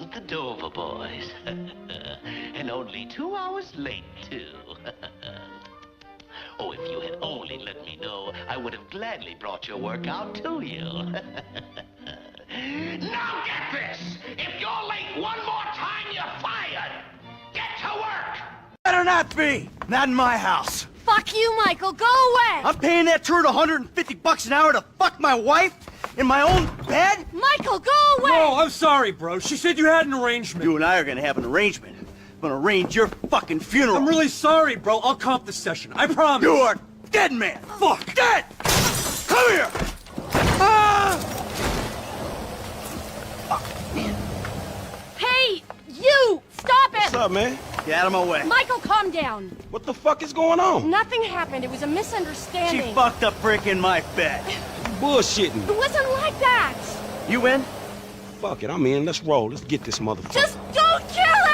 wasn't the Dover boys. And only 2 hours late, too. Oh, if you had only let me know, I would have gladly brought your work out to you. Now get this! If you're late one more time, you're fired! Get to work! Better not be! Not in my house. Fuck you, Michael. Go away! I'm paying that turd $150 an hour to fuck my wife in my own bed? Michael, go away! No, I'm sorry, bro. She said you had an arrangement. You and I are gonna have an arrangement. I'm gonna arrange your fucking funeral. I'm really sorry, bro. I'll comp the session. I promise. You are dead, man! Fuck. Dead! Come here! Ah! Hey, you! Stop it! What's up, man? Get out of my way. Michael, calm down. What the fuck is going on? Nothing happened. It was a misunderstanding. She fucked a brick in my bed. Bullshitting. It wasn't like that. You in? Fuck it, I'm in. Let's roll. Let's get this motherfucker. Just don't kill him!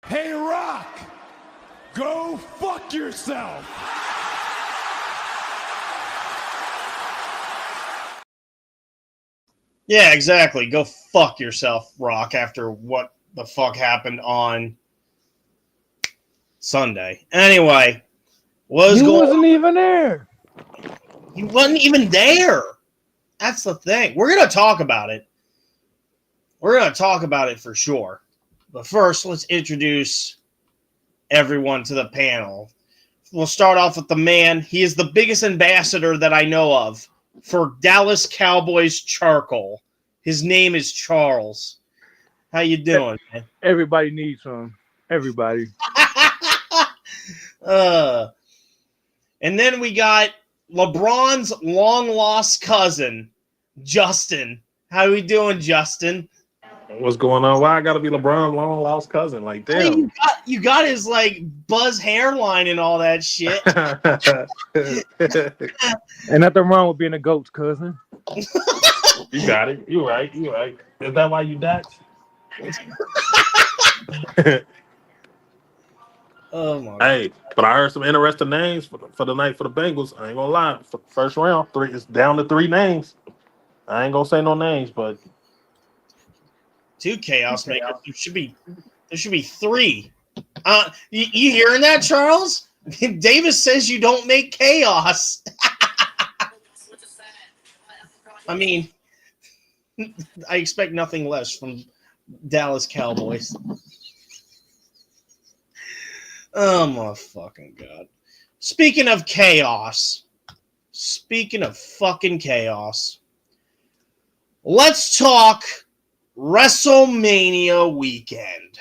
Hey, Rock! Go fuck yourself! Yeah, exactly. Go fuck yourself, Rock, after what the fuck happened on Sunday. Anyway, wasn't even there. He wasn't even there. That's the thing. We're going to talk about it. We're going to talk about it for sure. But first, let's introduce everyone to the panel. We'll start off with the man. He is the biggest ambassador that I know of for Dallas Cowboys charcoal. His name is Charles. How you doing, man? Everybody needs some. Everybody. And then we got LeBron's long-lost cousin, Justin. How we doing, Justin? What's going on? Why I gotta be LeBron's long lost cousin? Like, damn. You got his like buzz hairline and all that shit. And nothing wrong with being a goat's cousin. You got it. You right. You right. Is that why you died? Oh my. Hey, but I heard some interesting names for the night for the Bengals. I ain't gonna lie. For first round, it's down to 3 names. I ain't gonna say no names, but 2 chaos makers. There should be 3. You hearing that, Charles? Davis says you don't make chaos. I mean, I expect nothing less from Dallas Cowboys. Oh my fucking god. Speaking of chaos, speaking of fucking chaos, let's talk WrestleMania weekend.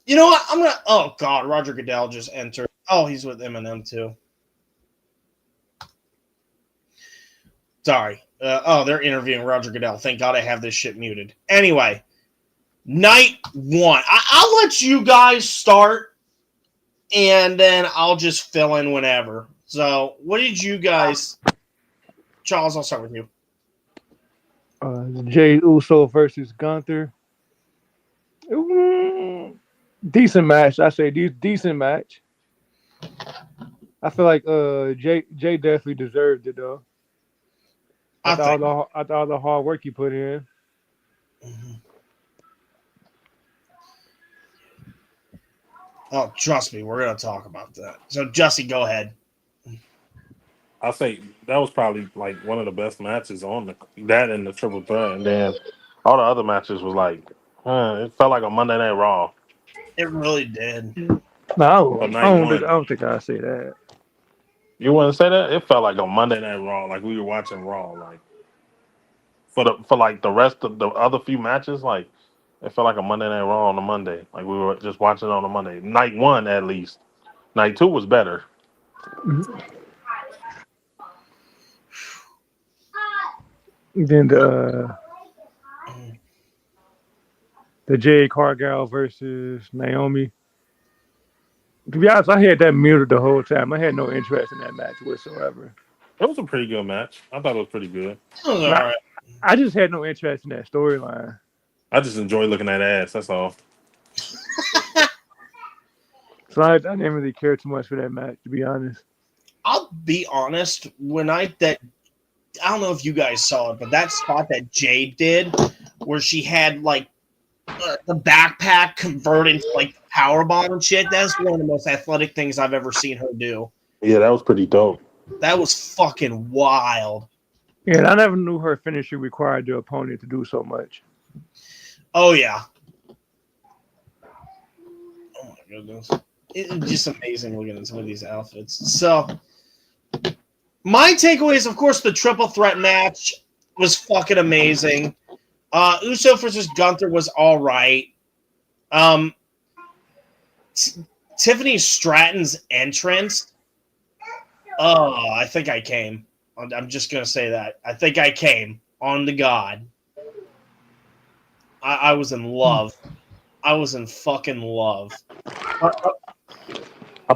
You know what? I'm gonna. Oh God, Roger Goodell just entered. Oh, he's with Eminem too. Sorry. They're interviewing Roger Goodell. Thank God I have this shit muted. Anyway, night 1. I'll let you guys start, and then I'll just fill in whenever. So, what did you guys? Charles, I'll start with you. Jay Uso versus Gunther. Decent match. I say decent match. I feel like Jay definitely deserved it though. After all the hard work he put in. Mm-hmm. Oh, trust me, we're gonna talk about that. So, Jussie, go ahead. I say that was probably like one of the best matches on that and the triple threat, and then all the other matches was like, it felt like a Monday Night Raw. It really did. No, For night one. I don't think I'd say that. You wouldn't say that? It felt like a Monday Night Raw, like we were watching Raw. Like for like the rest of the other few matches, like it felt like a Monday Night Raw on a Monday. Like we were just watching on a Monday. Night one at least. Night two was better. Then the Jade Cargill versus Naomi. To be honest, I had that muted the whole time. I had no interest in that match whatsoever. It was a pretty good match. I thought it was pretty good. It was all right. I just had no interest in that storyline. I just enjoy looking at ass. That's all. So I didn't really care too much for that match, to be honest. I'll be honest. I don't know if you guys saw it, but that spot that Jade did, where she had like the backpack converted to like powerbomb and shit. That's one of the most athletic things I've ever seen her do. Yeah, that was pretty dope. That was fucking wild. Yeah, and I never knew her finisher required the opponent to do so much. Oh yeah. Oh my goodness. It's just amazing looking at some of these outfits. So my takeaways, of course, the triple threat match was fucking amazing. Uso versus Gunther was all right. Tiffany Stratton's entrance. Oh, I think I came. I'm just gonna say that. I think I came on to God. I was in love. I was in fucking love. I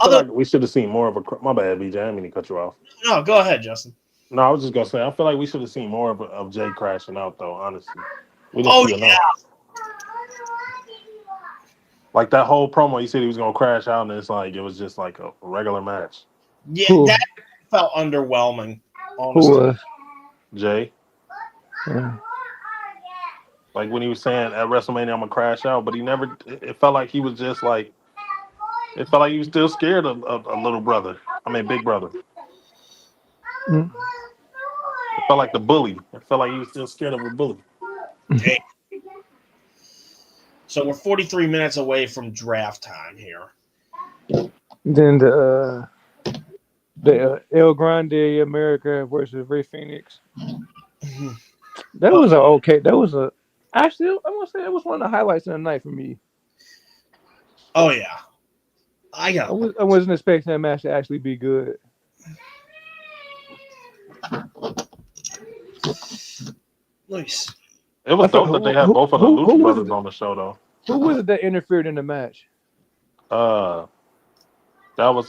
feel like we should have seen more of a. My bad, BJ. I didn't mean to cut you off. No, go ahead, Justin. No, I was just gonna say. I feel like we should have seen more of Jay crashing out, though. Honestly, we didn't see enough. Like that whole promo, he said he was gonna crash out, and it's like it was just like a regular match. Yeah, Cool. that felt underwhelming. Honestly. Who was? Jay, Yeah. like when he was saying at WrestleMania, I'm gonna crash out, but he never. It felt like he was just like. It felt like he was still scared of a little brother. I mean, big brother. Mm. It felt like the bully. It felt like he was still scared of a bully. Okay. So we're 43 minutes away from draft time here. Then the El Grande America versus Ray Phoenix. That was actually I want to say it was one of the highlights of the night for me. Oh yeah. I wasn't expecting that match to actually be good. Nice. It was dope that they had both of the Lucha brothers on the show, though. Who was it that interfered in the match? That was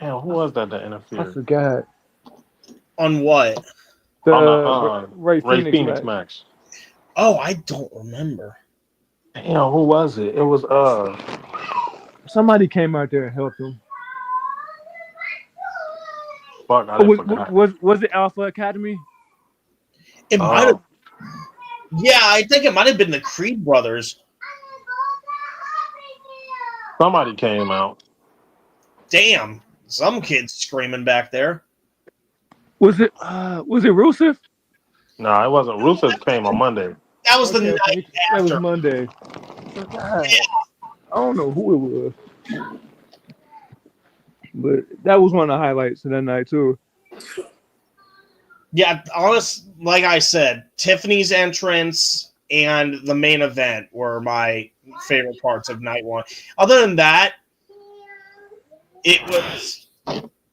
damn, who was that interfered? I forgot. On what? The Ray Phoenix match. Oh, I don't remember. Damn, who was it? It was somebody came out there and helped him. Fuck, I forgot. Was it Alpha Academy? It might have. Yeah, I think it might have been the Creed brothers. Somebody came out. Damn, some kids screaming back there. Was it Rusev? No, it wasn't. Rusev came on Monday. That was the night after. That was Monday. God, I don't know who it was, but that was one of the highlights of that night too. Yeah, like I said, Tiffany's entrance and the main event were my favorite parts of night one. Other than that, it was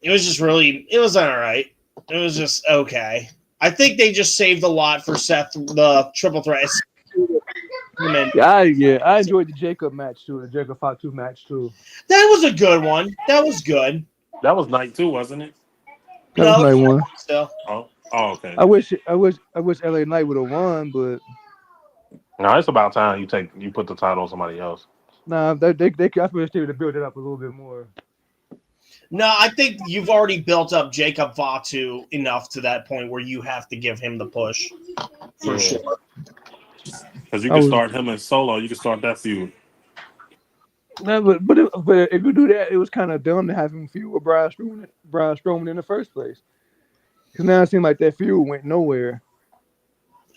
just really, it was all right. It was just okay. I think they just saved a lot for Seth, the triple threat. I enjoyed the Jacob match too, the Jacob Fatu match too. That was a good one. That was good. That was night 2, wasn't it? That was night 1. Still. Oh, okay. I wish LA Knight would have won, but no, it's about time you put the title on somebody else. nah, I wish they would have built it up a little bit more. No, I think you've already built up Jacob Fatu enough to that point where you have to give him the push for sure. Because you can start him in solo. You can start that feud. No, but if you do that, it was kind of dumb to have him feud with Braun Strowman in the first place. Because now it seemed like that feud went nowhere.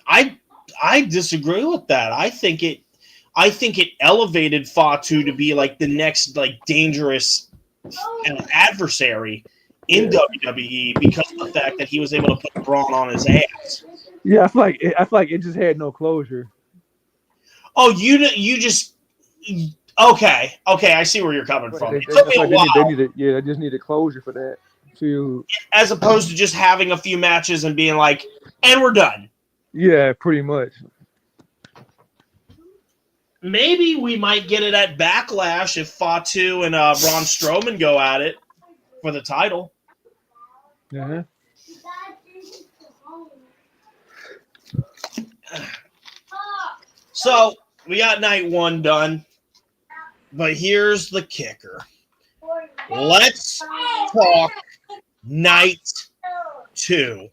I disagree with that. I think it elevated Fatu to be like the next like dangerous adversary in WWE because of the fact that he was able to put Braun on his ass. Yeah, I feel like it just had no closure. Oh, you just okay. I see where you're coming from. It took me a while. They just needed closure for that feud, as opposed to just having a few matches and being like, and we're done. Yeah, pretty much. Maybe we might get it at Backlash if Fatu and Braun Strowman go at it for the title. Yeah. So we got night 1 done, but here's the kicker. Let's talk night 2.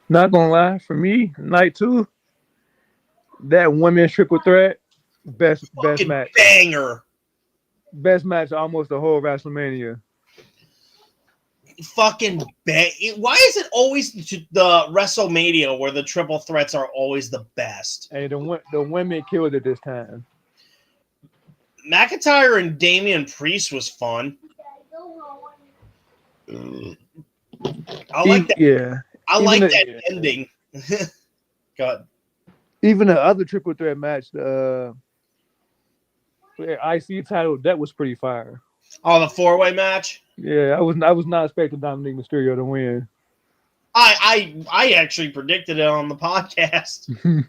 Not gonna lie, for me, night 2, that women's triple threat, best match, banger, best match almost the whole WrestleMania. Fucking bang! Why is it always the WrestleMania where the triple threats are always the best? Hey, the women killed it this time. McIntyre and Damian Priest was fun. I like that. Yeah, I like that ending. God. Even the other triple threat match, the IC title, that was pretty fire. Oh, the 4-way match? Yeah, I was not expecting Dominic Mysterio to win. I actually predicted it on the podcast.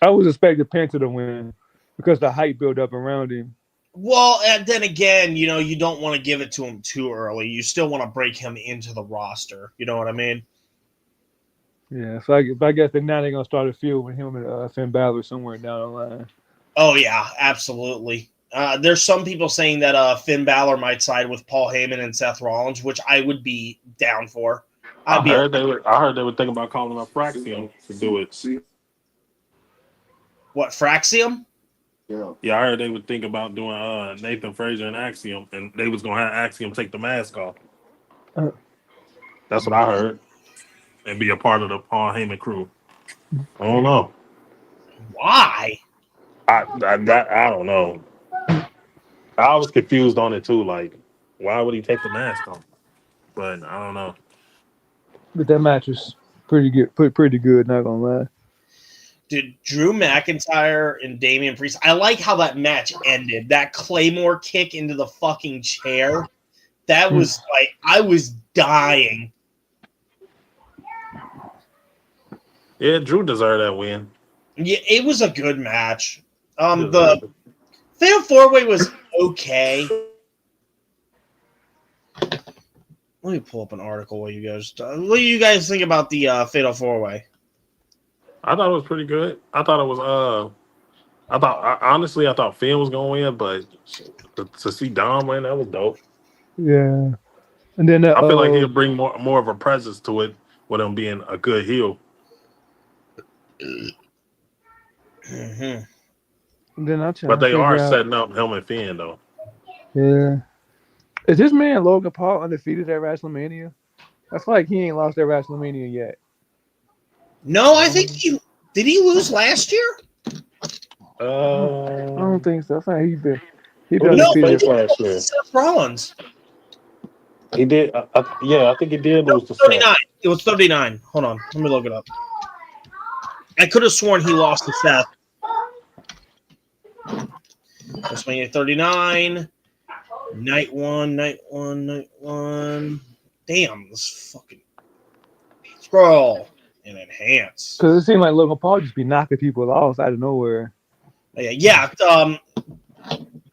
I was expecting Penta to win because the hype built up around him. Well, and then again, you don't want to give it to him too early. You still want to break him into the roster. You know what I mean? Yeah, so I guess now they're going to start a feud with him and Finn Balor somewhere down the line. Oh, yeah, absolutely. There's some people saying that Finn Balor might side with Paul Heyman and Seth Rollins, which I would be down for. I heard they were thinking about calling up Fraxium to do it. What, Fraxium? Yeah, I heard they would think about doing Nathan Frazier and Axiom, and they was gonna have Axiom take the mask off. That's what I heard, and be a part of the Paul Heyman crew. I don't know why. I don't know. I was confused on it too. Like, why would he take the mask off? But I don't know. But that match was pretty good. Pretty good. Not gonna lie. Dude, Drew McIntyre and Damian Priest. I like how that match ended. That Claymore kick into the fucking chair. That was like, I was dying. Yeah, Drew deserved that win. Yeah, it was a good match. The Fatal 4-Way was okay. Let me pull up an article while you guys. What do you guys think about the Fatal 4-Way? I thought it was pretty good. I thought it was. Honestly, I thought Finn was gonna win, but to see Dom win, that was dope. Yeah, and then I feel like he'll bring more of a presence to it with him being a good heel. Mm-hmm. Then but they are setting up him and Finn though. Yeah, is this man Logan Paul undefeated at WrestleMania? I feel like he ain't lost at WrestleMania yet. No, I think did he lose last year? I don't think so. I think he been undefeated last year. Seth Rollins. He did. I think he did lose to 39. Seth. It was 39. Hold on, let me look it up. I could have sworn he lost to Seth. WrestleMania 39. Night one. Damn, this fucking scroll. And enhance. Because it seemed like Logan Paul just be knocking people off out of nowhere. Yeah.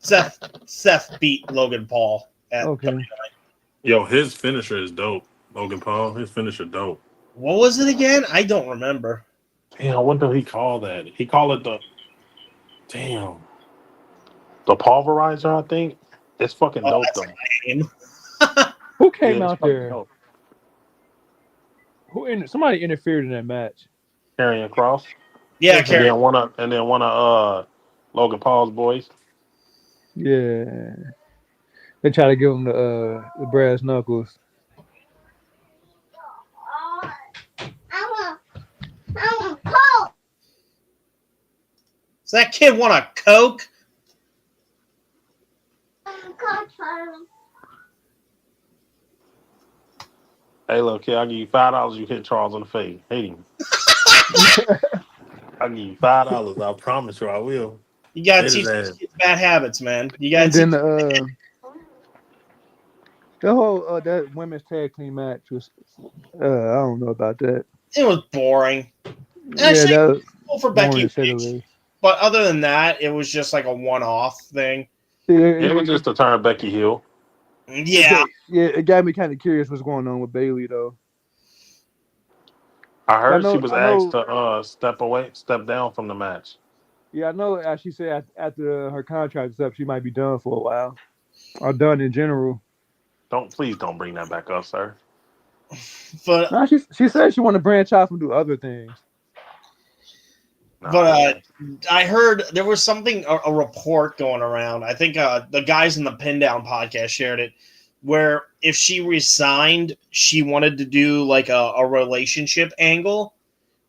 Seth beat Logan Paul at 39. Yo, his finisher is dope. Logan Paul, his finisher dope. What was it again? I don't remember. Damn, what did he call that? He called it the pulverizer, I think. It's fucking dope though. Who came out there? Dope. Somebody interfered in that match. Karrion Kross. Yeah, and then one of Logan Paul's boys. Yeah. They try to give him the brass knuckles. Does that kid want a Coke? Hey, look, kid, I'll give you $5. You hit Charles in the face. Hate him. I'll give you $5. I promise you, I will. You gotta Hit teach his these ass. kids bad habits, man. You gotta And teach. then the whole that women's tag team match was I don't know about that. It was boring. Yeah, Actually, that was cool for boring Becky to say the Lynch. least. But other than that, it was just like a one-off thing. It was just to turn Becky heel. Yeah. It got me kind of curious what's going on with Bailey though. I heard she know- was I know- asked to step down from the match. Yeah, I know. As she said, after her contract is up, she might be done for a while, or done in general. Please don't bring that back up, sir. But No, she said she want to branch off and do other things. I heard there was something, a report going around. I think the guys in the Pin Down podcast shared it, where if she resigned, she wanted to do like a relationship angle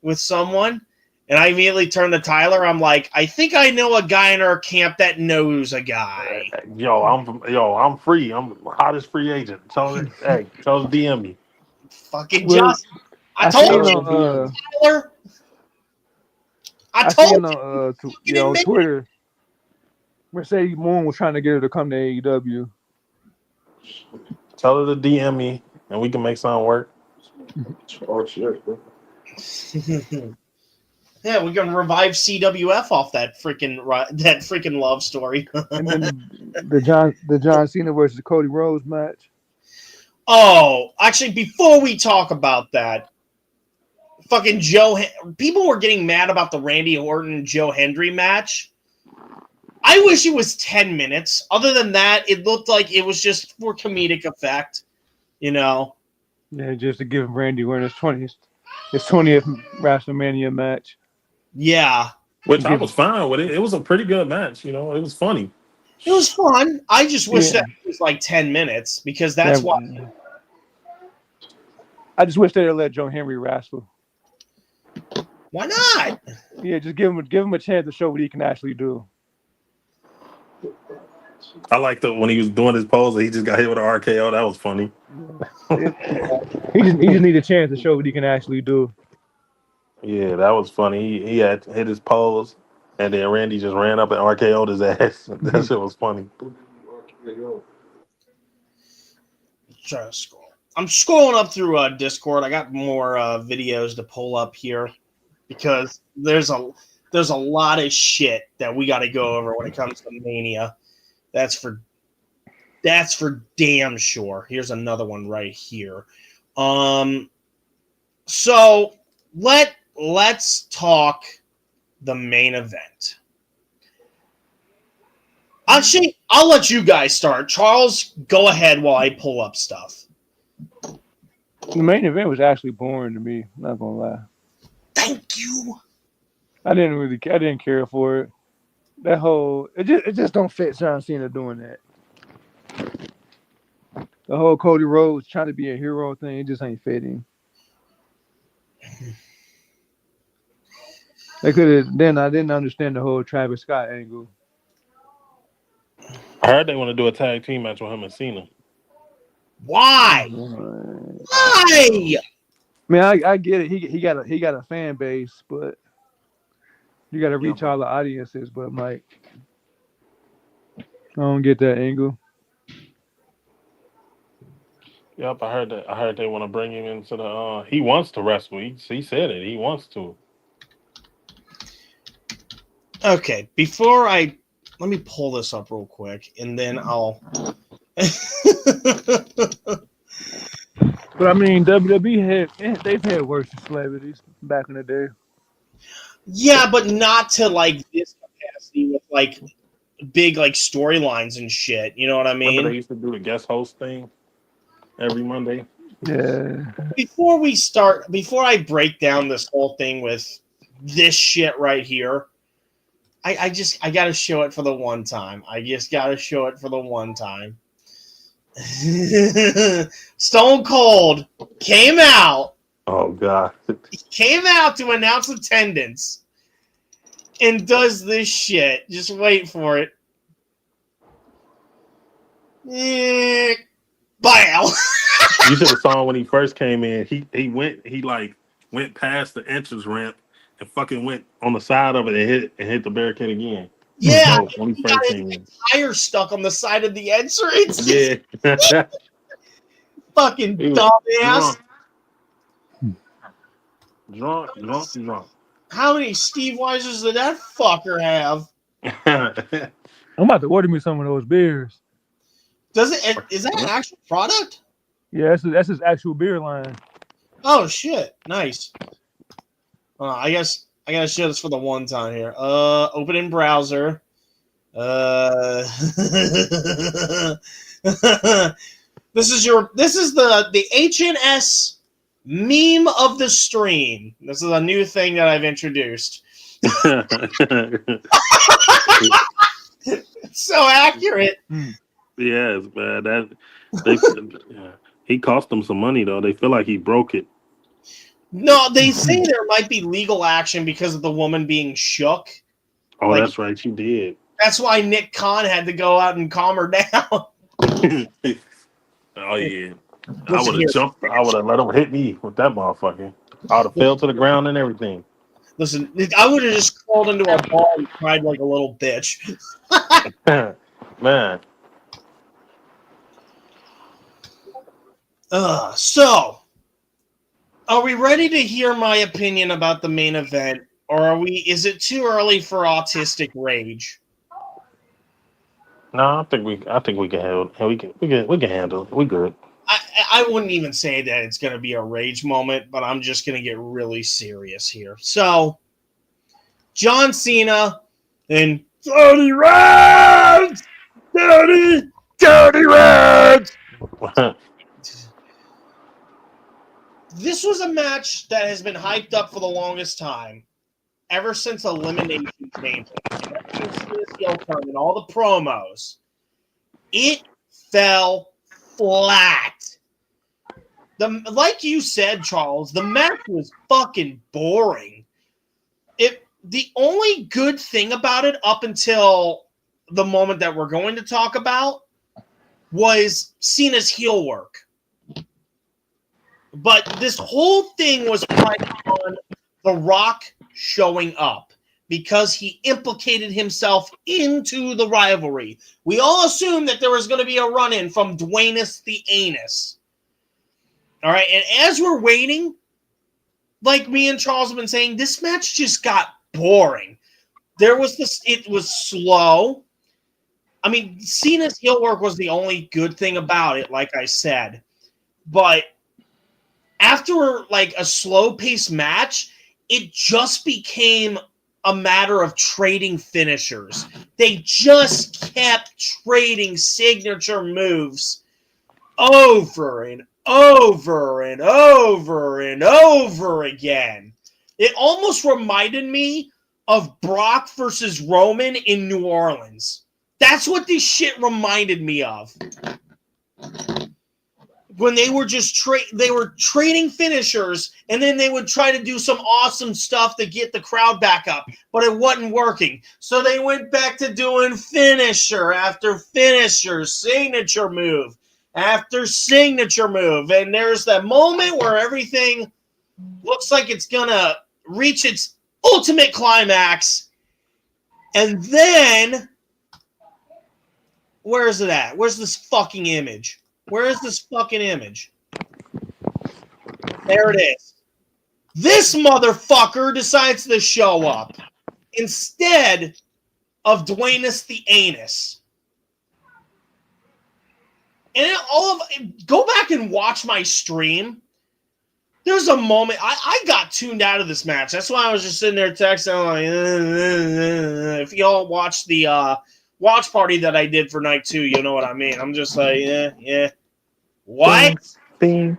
with someone. And I immediately turned to Tyler. I'm like, I think I know a guy in our camp that knows a guy. I'm free. I'm the hottest free agent. Tell her DM me. Fucking Well, Josh. I told seen you, on, Tyler. I I told seen you. on Twitter, Mercedes Moon was trying to get her to come to AEW. Tell her to DM me, and we can make something work. Oh shit, bro. Yeah, we're gonna revive CWF off that freaking love story. And then the John Cena versus Cody Rhodes match. Oh, actually, before we talk about that, fucking people were getting mad about the Randy Orton Joe Hendry match. I wish it was 10 minutes. Other than that, it looked like it was just for comedic effect, you know. Yeah, just to give Randy Orton his 20th WrestleMania match. Yeah. Which I was fine with it. It was a pretty good match, It was funny. It was fun. I just wish that it was like 10 minutes because that's why. I just wish they'd have let Joe Henry wrestle. Why not? Yeah, just give him a chance to show what he can actually do. I liked it when he was doing his pose and he just got hit with an RKO. That was funny. He just needed a chance to show what he can actually do. Yeah, that was funny. He had hit his pose, and then Randy just ran up and RKO'd his ass. That shit was funny. Try to scroll. I'm scrolling up through Discord. I got more videos to pull up here because there's a lot of shit that we got to go over when it comes to Mania. That's for damn sure. Here's another one right here. So let's talk the main event. Actually, I'll let you guys start. Charles, go ahead while I pull up stuff. The main event was actually boring to me. Not gonna lie. Thank you. I didn't care for it. That whole it just don't fit John Cena doing that. The whole Cody Rhodes trying to be a hero thing, it just ain't fitting. They could have. Then I didn't understand the whole Travis Scott angle. I heard they want to do a tag team match with him and Cena. Why? Why? I mean, I get it. He got a fan base, but you got to reach all the audiences. But I'm like, I don't get that angle. Yep, I heard that. I heard they want to bring him into the. He wants to wrestle. He said it. He wants to. Okay, let me pull this up real quick, and then I'll. But I mean, WWE they've had worse celebrities back in the day. Yeah, but not to like this capacity with like big like storylines and shit. You know what I mean? Remember they used to do the guest host thing every Monday. Yeah. Before I break down this whole thing with this shit right here, I gotta show it for the one time. I just gotta show it for the one time. Stone Cold came out. Oh God. He came out to announce attendance and does this shit. Just wait for it. Bow. You should have saw him when he first came in. He went past the entrance ramp and fucking went on the side of it and hit the barricade again. Yeah, So, when he first got came his in. tire stuck on the side of the entrance. Yeah. Fucking He was dumbass. Drunk. How many Steve Weisers did that fucker have? I'm about to order me some of those beers. Is that an actual product? Yeah, that's his actual beer line. Oh shit! Nice. I guess I gotta show this for the one time here. Open in browser. This is the HNS meme of the stream. This is a new thing that I've introduced. It's so accurate. Yes, man. He cost them some money though. They feel like he broke it. No, they say there might be legal action because of the woman being shook. Oh, that's right. You did. That's why Nick Khan had to go out and calm her down. Oh yeah. I would have jumped. I would have let him hit me with that motherfucker. I would have fell to the ground and everything. Listen, I would have just crawled into a ball and cried like a little bitch. Man. So, are we ready to hear my opinion about the main event, or is it too early for autistic rage? No, I think we can handle. We can handle it. We good. I wouldn't even say that it's going to be a rage moment, but I'm just going to get really serious here. So, John Cena and 30 rounds! 30 rounds! This was a match that has been hyped up for the longest time, ever since Elimination Chamber, and all the promos. It fell flat. Like you said, Charles, the match was fucking boring. The only good thing about it up until the moment that we're going to talk about was Cena's heel work. But this whole thing was prided on The Rock showing up because he implicated himself into the rivalry. We all assumed that there was going to be a run-in from Dwayne's the Anus. All right, and as we're waiting, like me and Charles have been saying, this match just got boring. It was slow. I mean, Cena's heel work was the only good thing about it, like I said. But after like a slow-paced match, it just became a matter of trading finishers. They just kept trading signature moves over and over and over and over again. It almost reminded me of Brock versus Roman in New Orleans. That's what this shit reminded me of. When they were just trading finishers, and then they would try to do some awesome stuff to get the crowd back up, but it wasn't working. So they went back to doing finisher after finisher, signature move after signature move. And there's that moment where everything looks like it's going to reach its ultimate climax. And then, where is it at? Where's this fucking image? Where is this fucking image? There it is. This motherfucker decides to show up instead of Dwayne's the Anus. And go back and watch my stream. There's a moment I got tuned out of this match. That's why I was just sitting there texting like, if y'all watch the watch party that I did for night 2, you know what I mean. I'm just like, yeah. What? Fiend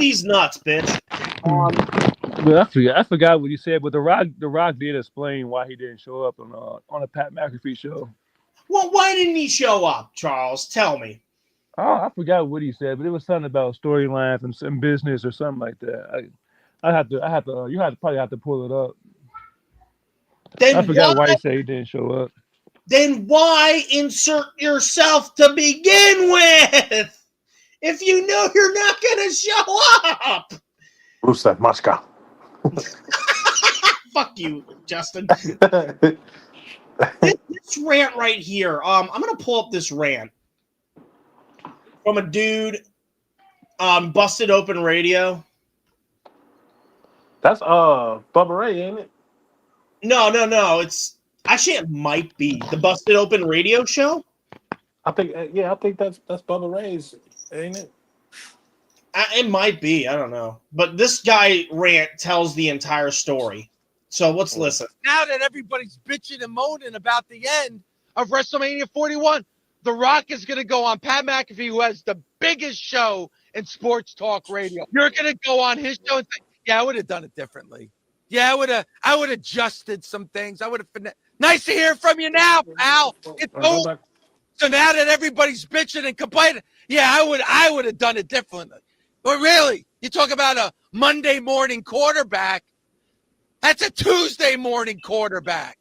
these nuts, bitch. Well, I forgot what he said, but the Rock did explain why he didn't show up on a Pat McAfee show. Well, why didn't he show up, Charles? Tell me. Oh, I forgot what he said, but it was something about storylines and some business or something like that. You probably have to pull it up. I forgot why he said he didn't show up. Then why insert yourself to begin with? If you know you're not going to show up. Rusev Moscow. Fuck you, Justin. This rant right here. I'm going to pull up this rant from a dude Busted Open Radio. That's Bubba Ray, ain't it? No. It's actually, it might be the Busted Open Radio show. I think that's Bubba Ray's, ain't it? It might be. I don't know. But this guy rant tells the entire story. So let's listen. Now that everybody's bitching and moaning about the end of WrestleMania 41, The Rock is going to go on Pat McAfee, who has the biggest show in sports talk radio. You're going to go on his show and say, yeah, I would have done it differently. Yeah, I would have adjusted some things. I would have. Nice to hear from you now, pal. It's over. So now that everybody's bitching and complaining, yeah, I would have done it differently. But really, you talk about a Monday morning quarterback. That's a Tuesday morning quarterback.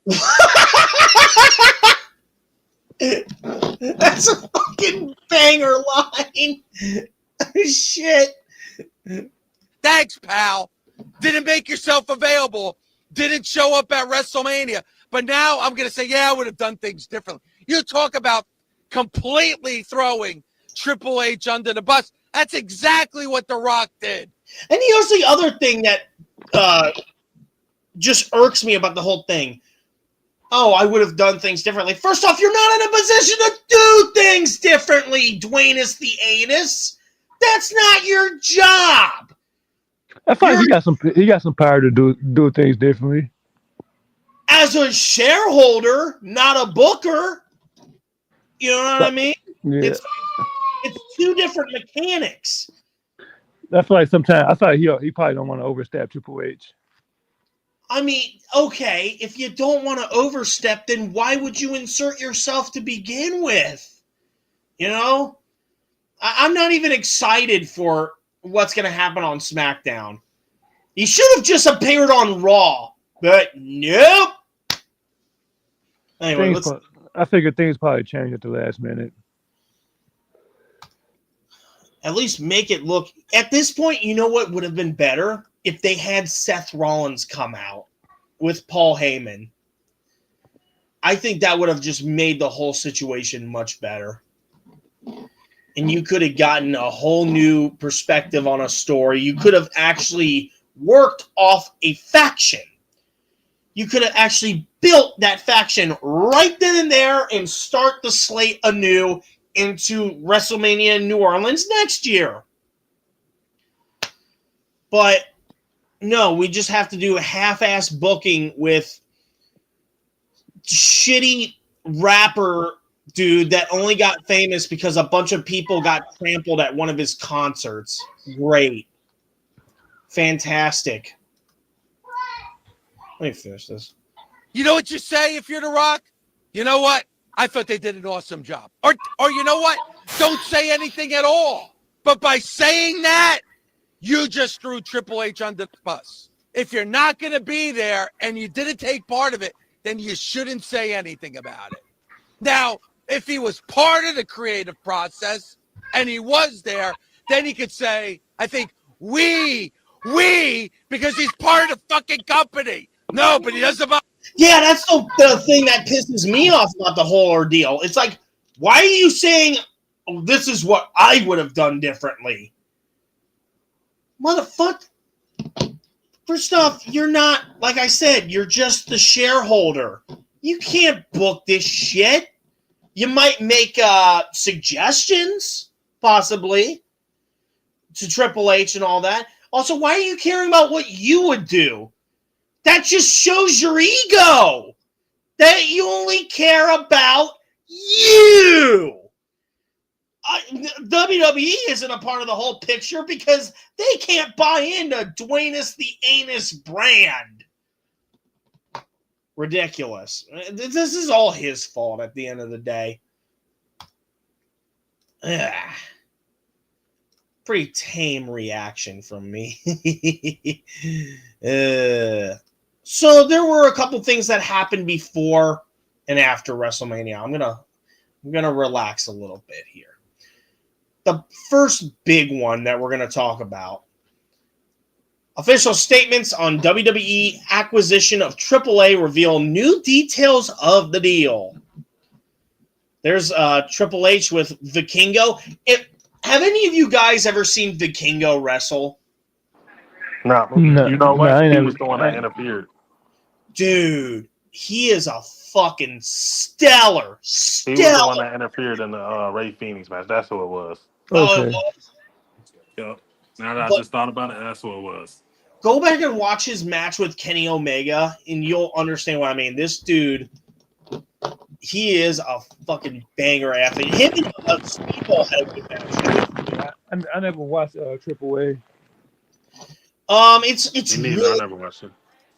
That's a fucking banger line. Shit. Thanks, pal. Didn't make yourself available. Didn't show up at WrestleMania. But now I'm going to say, yeah, I would have done things differently. You talk about completely throwing Triple H under the bus. That's exactly what The Rock did. And here's the other thing that just irks me about the whole thing. Oh, I would have done things differently. First off, you're not in a position to do things differently, Dwayneus the Anus. That's not your job. I thought he got some power to do things differently. As a shareholder, not a booker. You know what I mean? Yeah. It's two different mechanics. That's why sometimes I thought he probably don't want to overstep Triple H. I mean, okay, if you don't want to overstep, then why would you insert yourself to begin with? You know? I'm not even excited for what's going to happen on SmackDown. He should have just appeared on Raw, but nope. Anyway, I figured things probably changed at the last minute. At least make it look... At this point, you know what would have been better? If they had Seth Rollins come out with Paul Heyman. I think that would have just made the whole situation much better. And you could have gotten a whole new perspective on a story. You could have actually worked off a faction. You could have actually built that faction right then and there and start the slate anew into WrestleMania in New Orleans next year. But no, we just have to do a half-ass booking with shitty rapper dude that only got famous because a bunch of people got trampled at one of his concerts. Great. Fantastic. Let me finish this. You know what you say if you're The Rock? You know what? I thought they did an awesome job. Or you know what? Don't say anything at all. But by saying that, you just threw Triple H under the bus. If you're not going to be there and you didn't take part of it, then you shouldn't say anything about it. Now, if he was part of the creative process and he was there, then he could say, I think we, because he's part of the fucking company. No, but he doesn't. Yeah, that's the thing that pisses me off about the whole ordeal. It's like, why are you saying, oh, this is what I would have done differently? Motherfucker. First off, you're not, like I said, you're just the shareholder. You can't book this shit. You might make suggestions, possibly, to Triple H and all that. Also, why are you caring about what you would do? That just shows your ego. That you only care about you. WWE isn't a part of the whole picture because they can't buy into Dwayne's the Anus brand. Ridiculous. This is all his fault at the end of the day. Ugh. Pretty tame reaction from me. So there were a couple things that happened before and after WrestleMania. I'm gonna relax a little bit here. The first big one that we're gonna talk about: official statements on WWE acquisition of AAA reveal new details of the deal. There's Triple H with Vikingo. Have any of you guys ever seen Vikingo wrestle? No, No, you know what? no, I He never- was the one that interfered. Dude, he is a fucking stellar. He was the one that interfered in the Ray Phoenix match. That's who it was. Okay. Yep. Now that I just thought about it, that's who it was. Go back and watch his match with Kenny Omega, and you'll understand what I mean. This dude, he is a fucking banger athlete. Him and Speedball had a good match. I never watched Triple A. Me It's neither. really, I never watched it.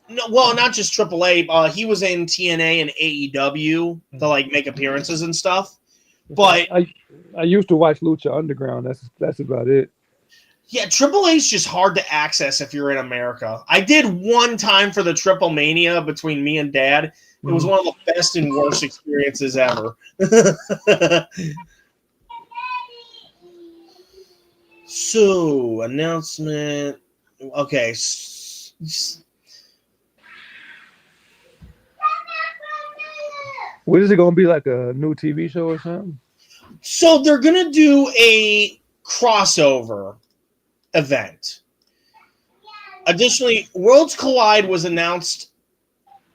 no, well, not just AAA. He was in TNA and AEW to like make appearances and stuff. But I used to watch Lucha Underground. That's about it. yeah, AAA is just hard to access if you're in America. I did one time for the Triple Mania between me and Dad. It was one of the best and worst experiences ever. So, announcement. Okay. What is it going to be, like a new TV show or something? So they're going to do a crossover event. Additionally, Worlds Collide was announced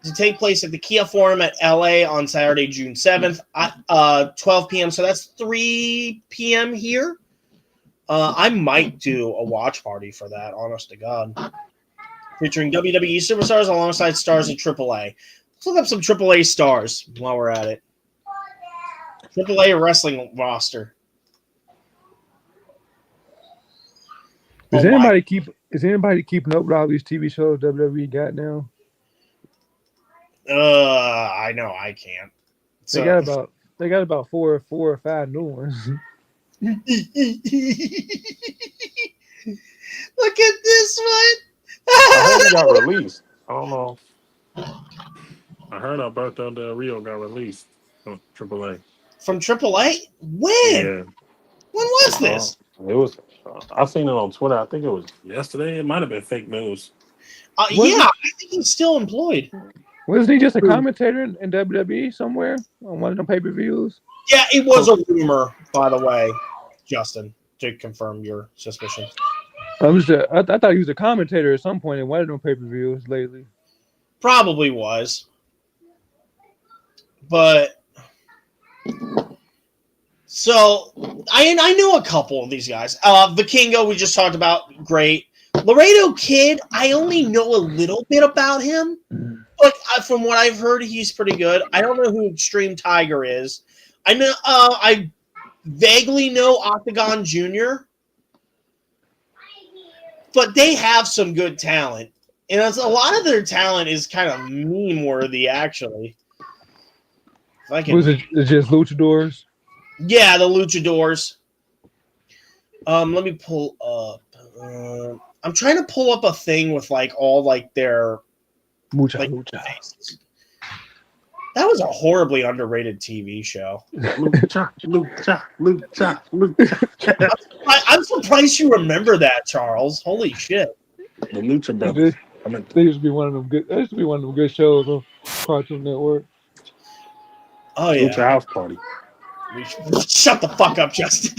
to take place at the Kia Forum at LA on Saturday, June 7th, 12 p.m. So that's 3 p.m. here. I might do a watch party for that, honest to God. Featuring WWE superstars alongside stars of AAA. Let's look up some AAA stars while we're at it. AAA wrestling roster. Is anybody keeping up with all these TV shows WWE got now? I know I can't. So, They got about four or five new ones. Look at this one. I heard it got released. I don't know. I heard Alberto Del Rio got released from AAA. From AAA? When? Yeah. When was this? It was. I seen it on Twitter. I think it was yesterday. It might have been fake news. Yeah, I think he's still employed. Wasn't he just a commentator in WWE somewhere on one of the pay-per-views? Yeah, it was a rumor, by the way, Justin, to confirm your suspicion. I thought he was a commentator at some point in one of them pay-per-views lately. Probably was. But so I know a couple of these guys. Vikingo, we just talked about, great. Laredo Kid, I only know a little bit about him. But from what I've heard, he's pretty good. I don't know who Extreme Tiger is. I know I vaguely know Octagon Jr., but they have some good talent. And a lot of their talent is kind of meme-worthy, actually. Was it just luchadors? Yeah, the luchadors. Let me pull up. I'm trying to pull up a thing with like all like their lucha. That was a horribly underrated TV show. Lucha. I'm surprised you remember that, Charles. Holy shit! The Lucha Brothers. They used to be one of them good. That used to be one of them good shows on Cartoon Network. Oh yeah, Lucha House Party. Shut the fuck up, Justin.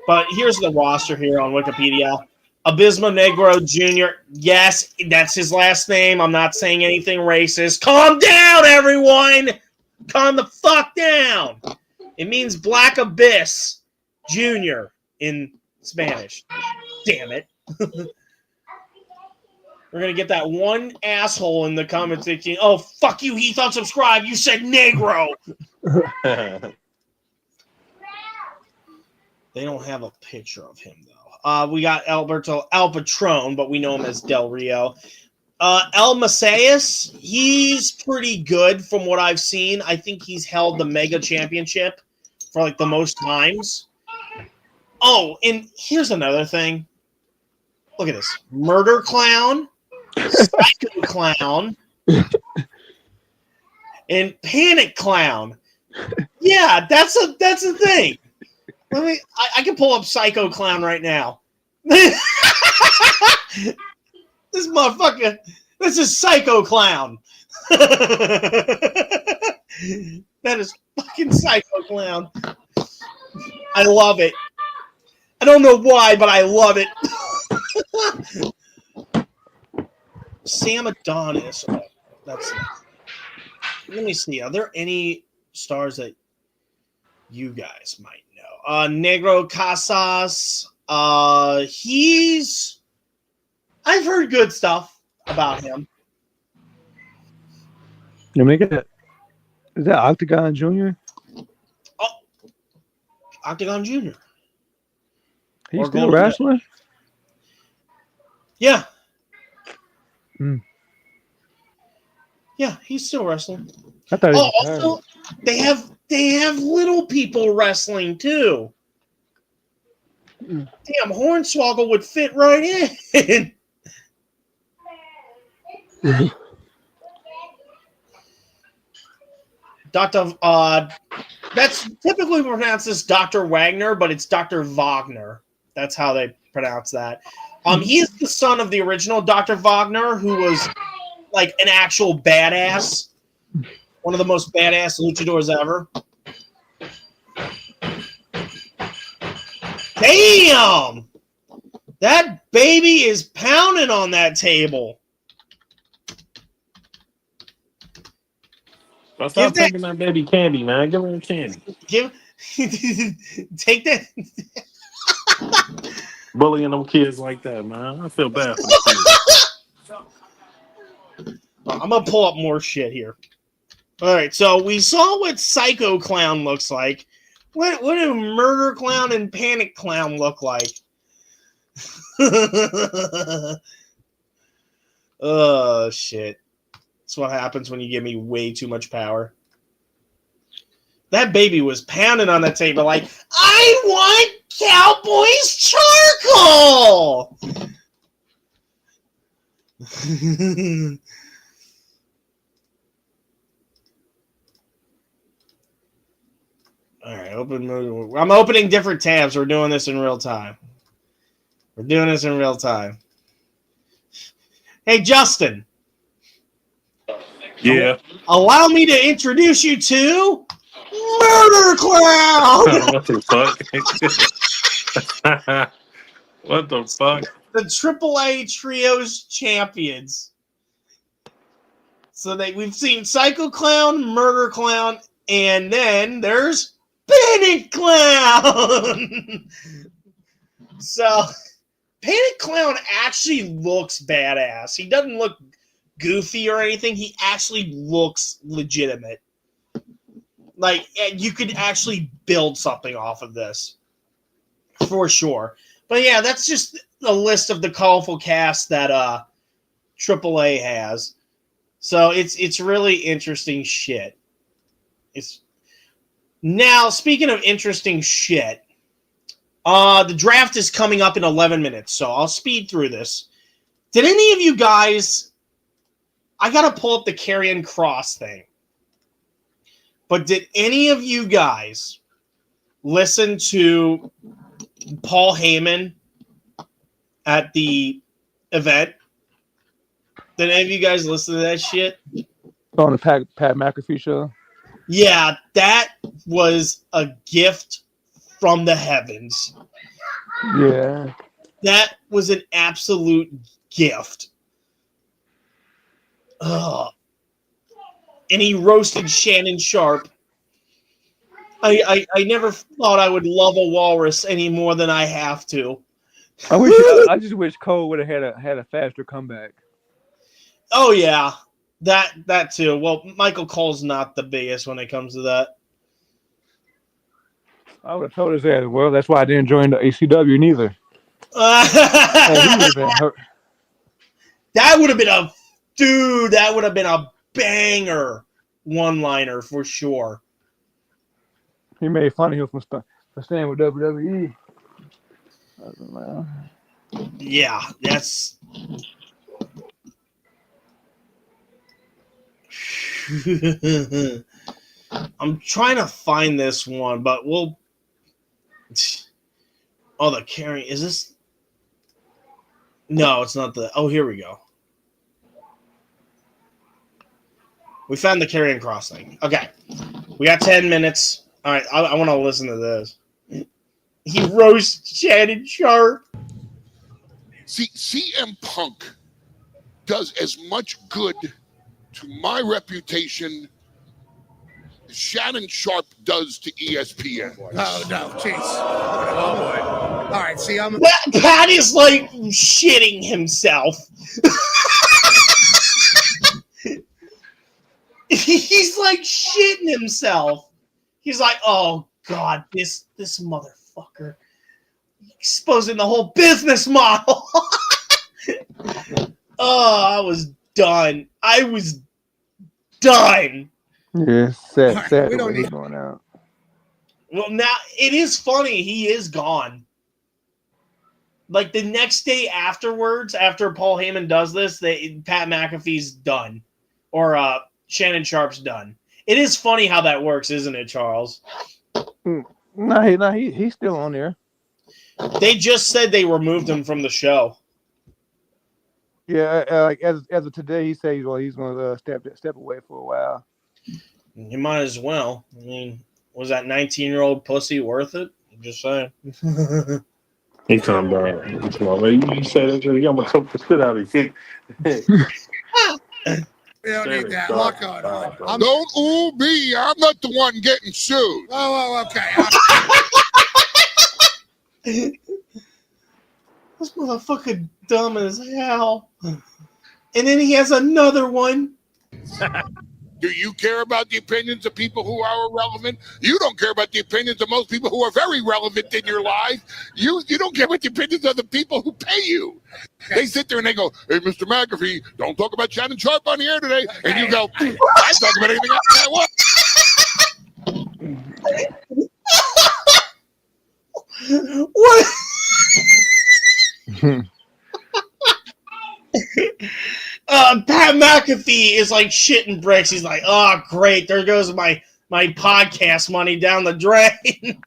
But here's the roster here on Wikipedia. Abismo Negro Jr. Yes, that's his last name. I'm not saying anything racist. Calm down, everyone. Calm the fuck down. It means Black Abyss Jr. in Spanish. Damn it. We're going to get that one asshole in the comment section. Oh, fuck you, Heath, unsubscribe. You said Negro. They don't have a picture of him, though. We got Alberto El Patron, but we know him as Del Rio. El Macias, he's pretty good from what I've seen. I think he's held the Mega Championship for like the most times. Oh, and here's another thing. Look at this. Murder Clown, Psycho Clown, and Panic Clown. Yeah, that's a thing. I can pull up Psycho Clown right now. This motherfucker, this is Psycho Clown. That is fucking Psycho Clown. I love it. I don't know why, but I love it. Sam Adonis. Oh, that's it. Let me see. Are there any stars that you guys might know? Negro Casas. I've heard good stuff about him. You make it. Is that Octagon Jr.? Oh, Octagon Jr. He's still wrestling? Yeah. Mm. Yeah, he's still wrestling. I thought. Also, they have little people wrestling too. Mm. Damn, Hornswoggle would fit right in. That's typically pronounced as Dr. Wagner, but it's Dr. Wagner. That's how they pronounce that. He is the son of the original Dr. Wagner, who was like an actual badass. One of the most badass luchadors ever. Damn! That baby is pounding on that table. Stop taking that baby candy, man. Give her a candy. Take that. Bullying them kids like that, man. I feel bad for the kids. I'm gonna pull up more shit here. All right, so we saw what Psycho Clown looks like. What do Murder Clown and Panic Clown look like? Oh shit! That's what happens when you give me way too much power. That baby was pounding on that table like, I want Cowboys charcoal! All right, I'm opening different tabs. We're doing this in real time. Hey, Justin. Yeah. Allow me to introduce you to Murder Clown! What the fuck? What the fuck? The AAA Trios champions. So we've seen Psycho Clown, Murder Clown, and then there's Panic Clown! So, Panic Clown actually looks badass. He doesn't look goofy or anything. He actually looks legitimate. Like, you could actually build something off of this. For sure. But yeah, that's just a list of the colorful cast that AAA has. So it's really interesting shit. Now, speaking of interesting shit, the draft is coming up in 11 minutes, so I'll speed through this. Did any of you guys... I got to pull up the Karrion Kross thing. But did any of you guys listen to Paul Heyman at the event? Did any of you guys listen to that shit? On the Pat McAfee show? Yeah, that was a gift from the heavens. Yeah. That was an absolute gift. Ugh. And he roasted Shannon Sharp. I never thought I would love a walrus any more than I have to. I just wish Cole would have had a faster comeback. Oh yeah, that too. Well, Michael Cole's not the biggest when it comes to that. I would have told his ass. Well, that's why I didn't join the ACW neither. And he would have been hurt. That would have been that would have been a banger one-liner for sure. He made fun of him for staying with WWE. Yeah, that's. I'm trying to find this one, but we'll. Oh, the carrying is this? No, it's not the. Oh, here we go. We found the carrying cross thing. Okay, we got 10 minutes. All right, I want to listen to this. He roasts Shannon Sharp. See, CM Punk does as much good to my reputation as Shannon Sharp does to ESPN. Oh, no, jeez. Oh, boy. All right, see, Pat is like shitting himself. He's like shitting himself. He's like, oh, God, this motherfucker. Exposing the whole business model. Oh, I was done. Yeah, sad. Right, Sad we the don't way he's need- going out. Well, now it is funny. He is gone. Like the next day afterwards, after Paul Heyman does this, Pat McAfee's done, or Shannon Sharp's done. It is funny how that works, isn't it, Charles? No, he's still on there. They just said they removed him from the show. Yeah, like as of today, he says he's going to step away for a while. You might as well. I mean, was that 19-year-old pussy worth it? I'm just saying. He come back. You say that, I'm gonna choke the shit out of you. We don't need that. Lock on. Don't ooh me. I'm not the one getting sued. Oh, okay. This motherfucker dumb as hell. And then he has another one. Do you care about the opinions of people who are irrelevant? You don't care about the opinions of most people who are very relevant in your life. You don't care about the opinions of the people who pay you. They sit there and they go, hey, Mr. McAfee, don't talk about Shannon Sharp on the air today. And you go, I talk about anything else I want. What? Pat McAfee is like shitting bricks. He's like, oh, great. There goes my podcast money down the drain.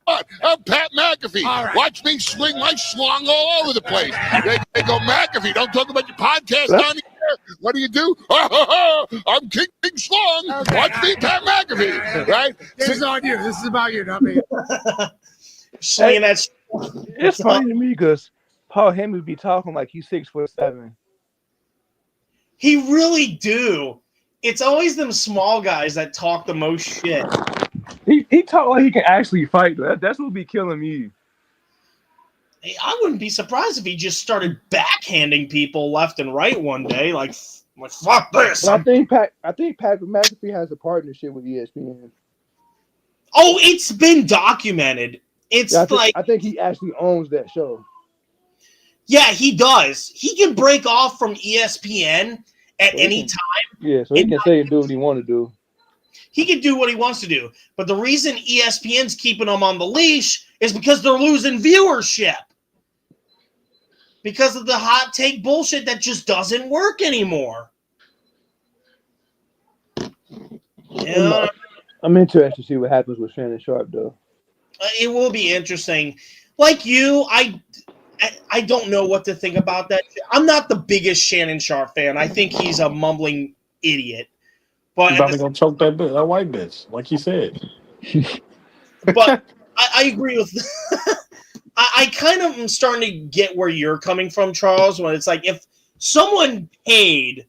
I'm Pat McAfee. Right. Watch me swing my schlong all over the place. They go, McAfee, don't talk about your podcast on the air. What do you do? I'm King Schlong. Okay. Watch me, Pat McAfee. Right? This is on you. This is about you, not me. Slinging that. It's funny to me because Paul Heyman be talking like he's 6'7". He really do. It's always them small guys that talk the most shit. He talk like he can actually fight. That's what be killing me. I wouldn't be surprised if he just started backhanding people left and right one day. Like fuck this. But I think Pat McAfee has a partnership with ESPN. Oh, it's been documented. It's Yeah, I think he actually owns that show. Yeah, he does. He can break off from ESPN at any time. Yeah, so he can say and do what he want to do. He can do what he wants to do. But the reason ESPN's keeping him on the leash is because they're losing viewership. Because of the hot take bullshit that just doesn't work anymore. Yeah. I'm interested to see what happens with Shannon Sharp, though. It will be interesting. Like you, I don't know what to think about that. I'm not the biggest Shannon Sharp fan. I think he's a mumbling idiot. But He's probably gonna choke that white bitch, like he said. But I agree with. I kind of am starting to get where you're coming from, Charles. When it's like if someone paid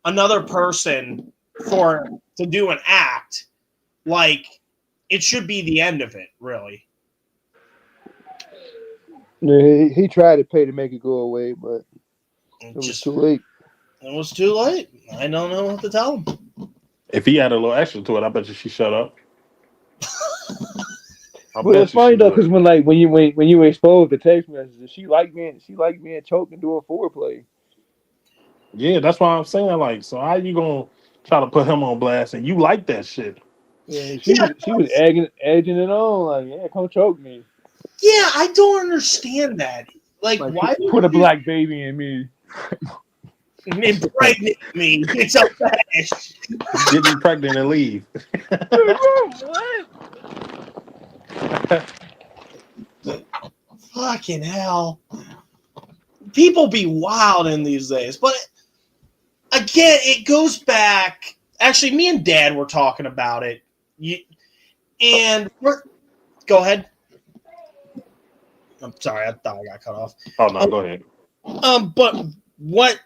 another person to do an act, like it should be the end of it, really. Yeah, he tried to pay to make it go away, but it was too late. It was too late. I don't know what to tell him. If he had a little extra to it, I bet you she shut up. But it's funny though, because when you expose the text messages, she like being choked and doing foreplay. Yeah, that's why I'm saying, like, so how you gonna try to put him on blast and you like that shit? Yeah, she was edging it on, like, yeah, come choke me. Yeah, I don't understand that. Like why put a black baby in me? Impregnate me. It's a fetish. Get me pregnant and leave. What? Fucking hell. People be wild in these days. But again, it goes back. Actually, me and Dad were talking about it. Go ahead. I'm sorry, I thought I got cut off. Oh no, go ahead. But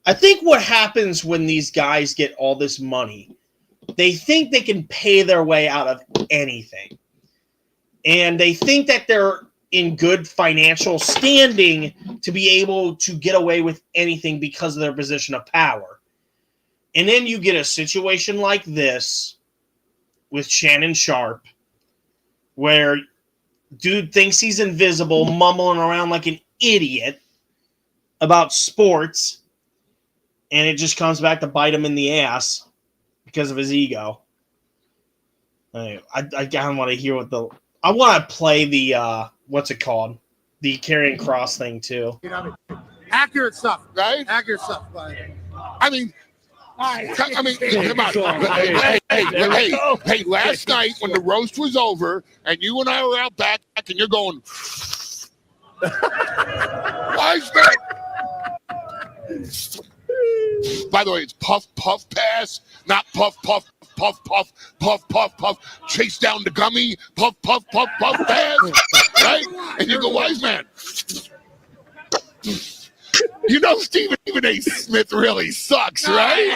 I think what happens when these guys get all this money, they think they can pay their way out of anything. And they think that they're in good financial standing to be able to get away with anything because of their position of power. And then you get a situation like this with Shannon Sharp, where dude thinks he's invisible, mumbling around like an idiot about sports, and it just comes back to bite him in the ass because of his ego. I kind of want to hear I want to play the what's it called? The Karrion Kross thing too. You know, accurate stuff, right? Accurate stuff. I mean, come on. Hey, last night when the roast was over and you and I were out back and you're going, why is that? By the way, it's puff, puff, pass, not puff, puff, puff, puff, puff, puff, puff, chase down the gummy, puff, puff, puff, puff, pass, right? And you go, wise man. You know Stephen A. Smith really sucks, right?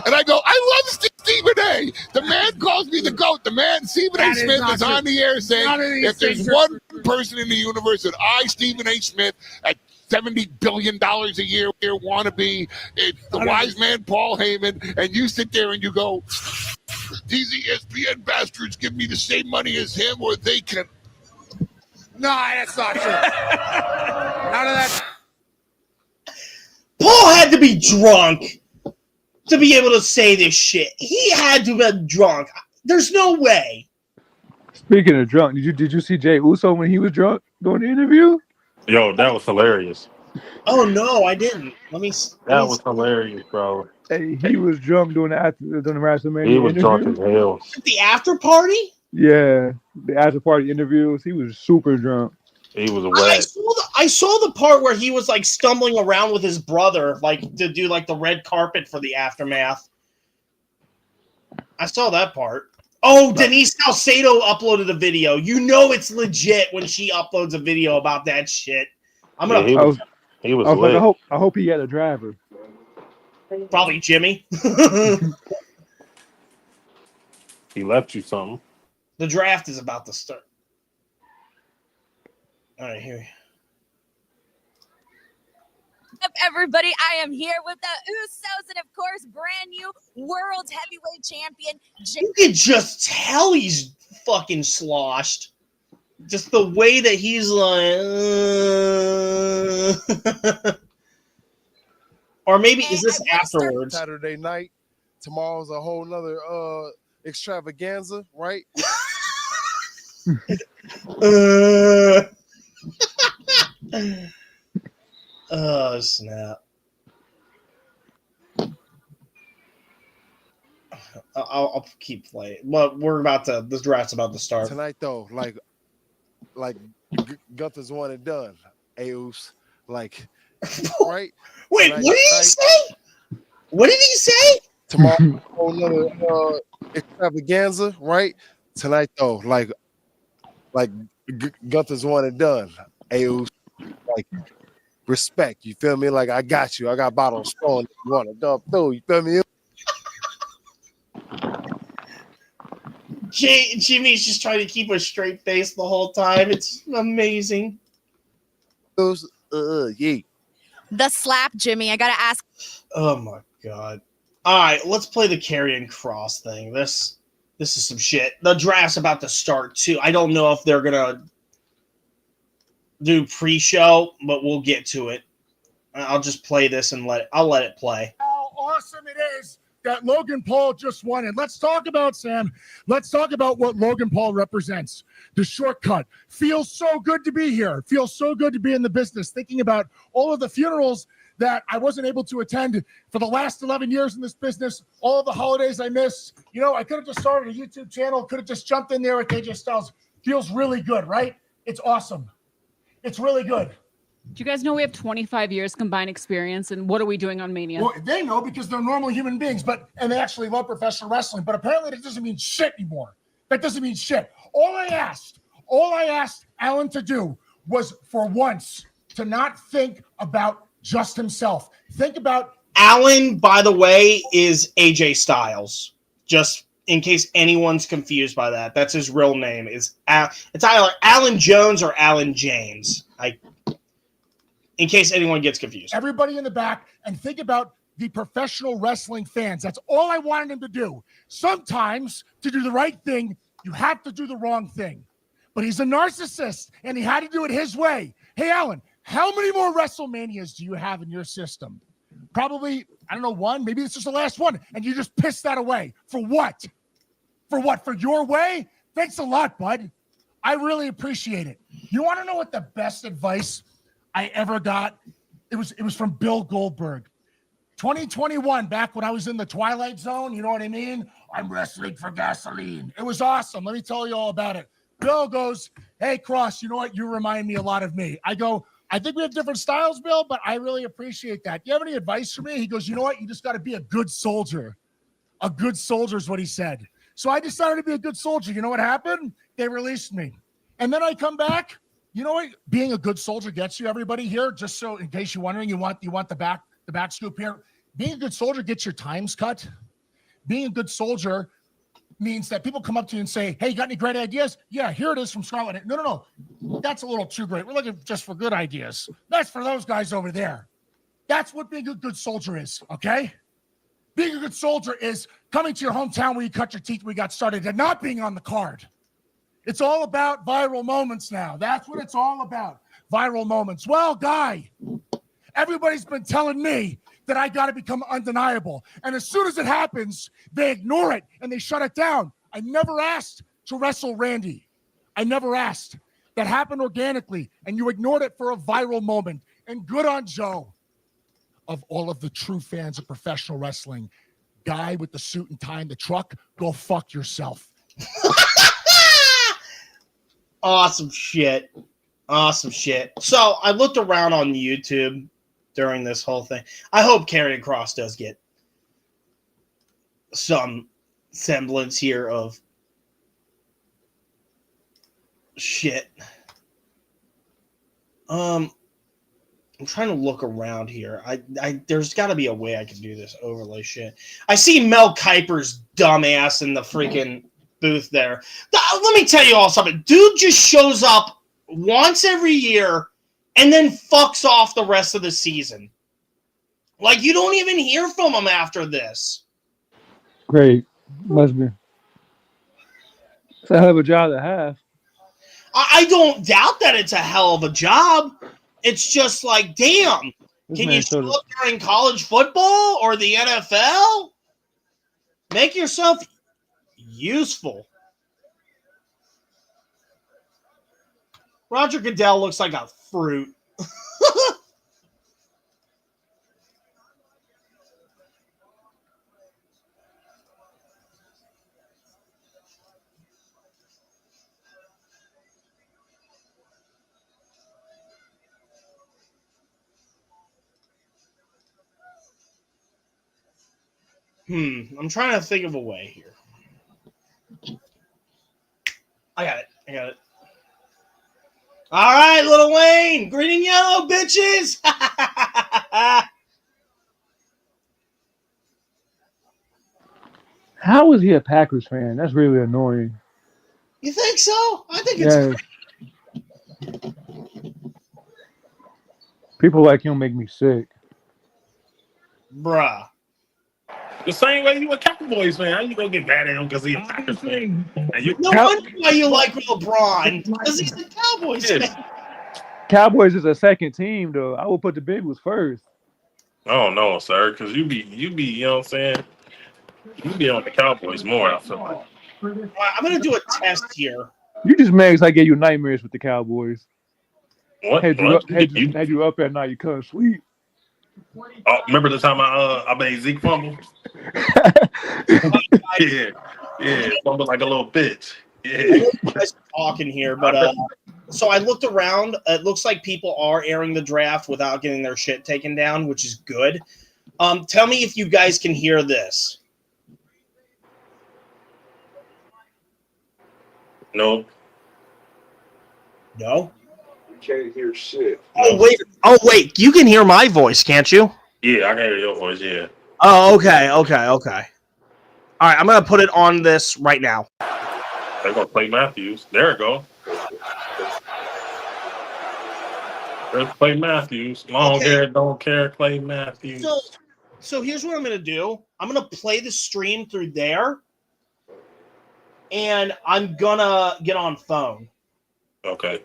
And I go, I love Stephen A. The man calls me the GOAT. The man, Stephen A. Smith, is on the air saying, if there's one person in the universe that I, Stephen A. Smith, at $70 billion a year want to be, it's the wise man Paul Heyman, and you sit there and you go, these ESPN bastards give me the same money as him, or they can. No, that's not true. None of that. Paul had to be drunk to be able to say this shit. He had to be drunk. There's no way. Speaking of drunk, did you see Jey Uso when he was drunk during the interview? Yo, that was hilarious. Oh no, I didn't. That was hilarious, bro. Hey, he was drunk during the WrestleMania. He was interview. drunk as hell. At the after party? Yeah, the after party interviews. He was super drunk. He was wet. I saw the part where he was like stumbling around with his brother, like to do like the red carpet for the aftermath. I saw that part. Oh, Denise Salcedo uploaded a video. You know it's legit when she uploads a video about that shit. I'm gonna. Yeah, he was lit. Like, I hope he had a driver. Probably Jimmy. He left you something. The draft is about to start. All right, here. Up, everybody, I am here with the Usos and, of course, brand new World Heavyweight Champion. You can just tell he's fucking sloshed. Just the way that he's like... Or maybe, is this afterwards? Saturday night. Tomorrow's a whole nother extravaganza, right? Oh, snap. I'll keep playing. Well, this draft's about to start. Tonight, though, like Gunther's one and done. Aos, like, right? Wait, what did he say? What did he say? Tomorrow, a whole nother extravaganza, right? Tonight, though, like Gunther's one and done. Aos, like, respect. You feel me? Like, I got you. I got bottles flowing. You want to dump through. You feel me? Jimmy's just trying to keep a straight face the whole time. It's amazing. Yeah. The slap, Jimmy. I gotta ask. Oh my god. All right, let's play the Karrion Kross thing. This is some shit. The draft's about to start too. I don't know if they're gonna do pre-show, but we'll get to it. I'll just play this and I'll let it play. How awesome it is that Logan Paul just won it. Let's talk about, Sam. Let's talk about what Logan Paul represents. The shortcut. Feels so good to be here. Feels so good to be in the business. Thinking about all of the funerals that I wasn't able to attend for the last 11 years in this business, all of the holidays I missed. You know, I could have just started a YouTube channel, could have just jumped in there at KJ Styles. Feels really good, right? It's awesome. It's really good. Do you guys know we have 25 years combined experience, and what are we doing on Mania? Well, they know because they're normal human beings, and they actually love professional wrestling. But apparently that doesn't mean shit anymore. That doesn't mean shit. All I asked Alan to do was for once to not think about just himself. Think about Alan, by the way, is AJ Styles. Just in case anyone's confused by that, that's his real name. It's either Alan Jones or Alan James. In case anyone gets confused. Everybody in the back, and think about the professional wrestling fans. That's all I wanted him to do. Sometimes, to do the right thing, you have to do the wrong thing. But he's a narcissist, and he had to do it his way. Hey, Alan, how many more WrestleManias do you have in your system? Probably, I don't know, one. Maybe this is the last one, and you just pissed that away. For what? For what? For your way? Thanks a lot, bud. I really appreciate it. You want to know what the best advice I ever got? It was from Bill Goldberg. 2021, back when I was in the Twilight Zone, you know what I mean? I'm wrestling for gasoline. It was awesome. Let me tell you all about it. Bill goes, hey, Cross, you know what? You remind me a lot of me. I go, I think we have different styles, Bill, but I really appreciate that. Do you have any advice for me? He goes, you know what? You just got to be a good soldier. A good soldier is what he said. So I decided to be a good soldier. You know what happened? They released me. And then I come back. You know what being a good soldier gets you, everybody here? Just so in case you're wondering, you want the back scoop here. Being a good soldier gets your times cut. Being a good soldier means that people come up to you and say, hey, you got any great ideas? Yeah, here it is from Scarlet. No. That's a little too great. We're looking just for good ideas. That's for those guys over there. That's what being a good soldier is, okay? Being a good soldier is coming to your hometown where you cut your teeth when we got started and not being on the card. It's all about viral moments now. That's what it's all about. Viral moments. Well, Guy, everybody's been telling me that I got to become undeniable. And as soon as it happens, they ignore it and they shut it down. I never asked to wrestle Randy. I never asked. That happened organically, and you ignored it for a viral moment. And good on Joe. Of all of the true fans of professional wrestling, Guy with the suit and tie in the truck, go fuck yourself. Awesome shit. Awesome shit. So I looked around on YouTube during this whole thing. I hope Karrion Kross does get some semblance here of shit. I'm trying to look around here. There's got to be a way I can do this overlay shit. I see Mel Kiper's dumbass in the freaking booth there. Let me tell you all something. Dude just shows up once every year and then fucks off the rest of the season. Like, you don't even hear from him after this. Great. Must be. It's a hell of a job to have. I don't doubt that it's a hell of a job. It's just like, damn. Can you show up during college football or the NFL? Make yourself useful. Roger Goodell looks like a fruit. I'm trying to think of a way here. I got it. All right, Little Wayne. Green and yellow, bitches. How is he a Packers fan? That's really annoying. You think so? I think it's great. People like him make me sick. Bruh. The same way you a Cowboys fan. How you gonna get mad at him because he's a Packers fan? And you No wonder why you like LeBron, because he's a Cowboys fan. Cowboys is a second team, though. I would put the Bengals first. I don't know, sir, because you be, you know what I'm saying? You be on the Cowboys more, I feel like. I'm gonna do a test here. You just mad because I gave you nightmares with the Cowboys. What? Had you, What? had you up at night, you couldn't sleep. Oh, remember the time I made Zeke fumble? yeah, fumble like a little bitch. I know Yeah. you guys are talking here, but so I looked around. It looks like people are airing the draft without getting their shit taken down, which is good. Tell me if you guys can hear this. No. No? You can't hear shit. Oh wait, you can hear my voice, can't you? Yeah, I can hear your voice, yeah. Oh, okay. All right, I'm gonna put it on this right now. They're gonna play Matthews. There it go. There's Clay Matthews. Long hair, don't care, Clay Matthews. So here's what I'm gonna do. I'm gonna play the stream through there, and I'm gonna get on phone. Okay.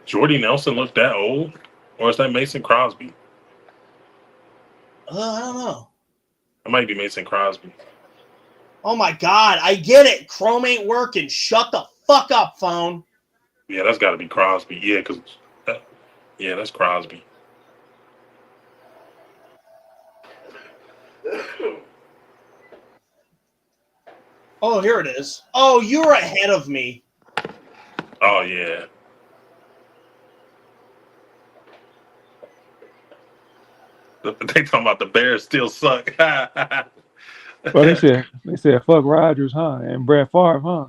Jordy Nelson look that old? Or is that Mason Crosby? I don't know. It might be Mason Crosby. Oh my God, I get it. Chrome ain't working. Shut the fuck up, phone. Yeah, that's got to be Crosby. Yeah, that's Crosby. Oh, here it is. Oh, you're ahead of me. Oh, yeah. They talking about the Bears still suck. Well, they said fuck Rodgers, huh? And Brett Favre, huh?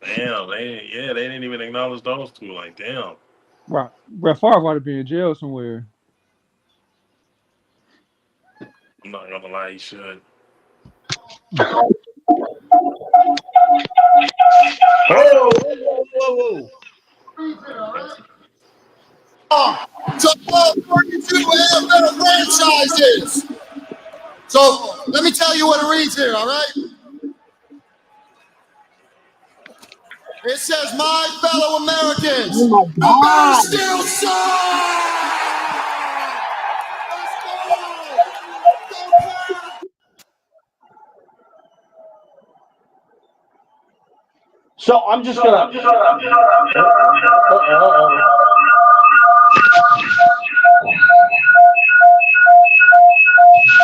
Damn, they didn't even acknowledge those two. Like, damn. Right. Brett Favre ought to be in jail somewhere. I'm not gonna lie, he should. Whoa. Top 32 NFL franchises. So let me tell you what it reads here, all right? It says, my fellow Americans, the Bears still suck! So I'm just gonna.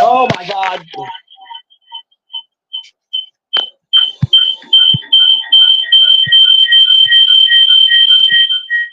Oh my God.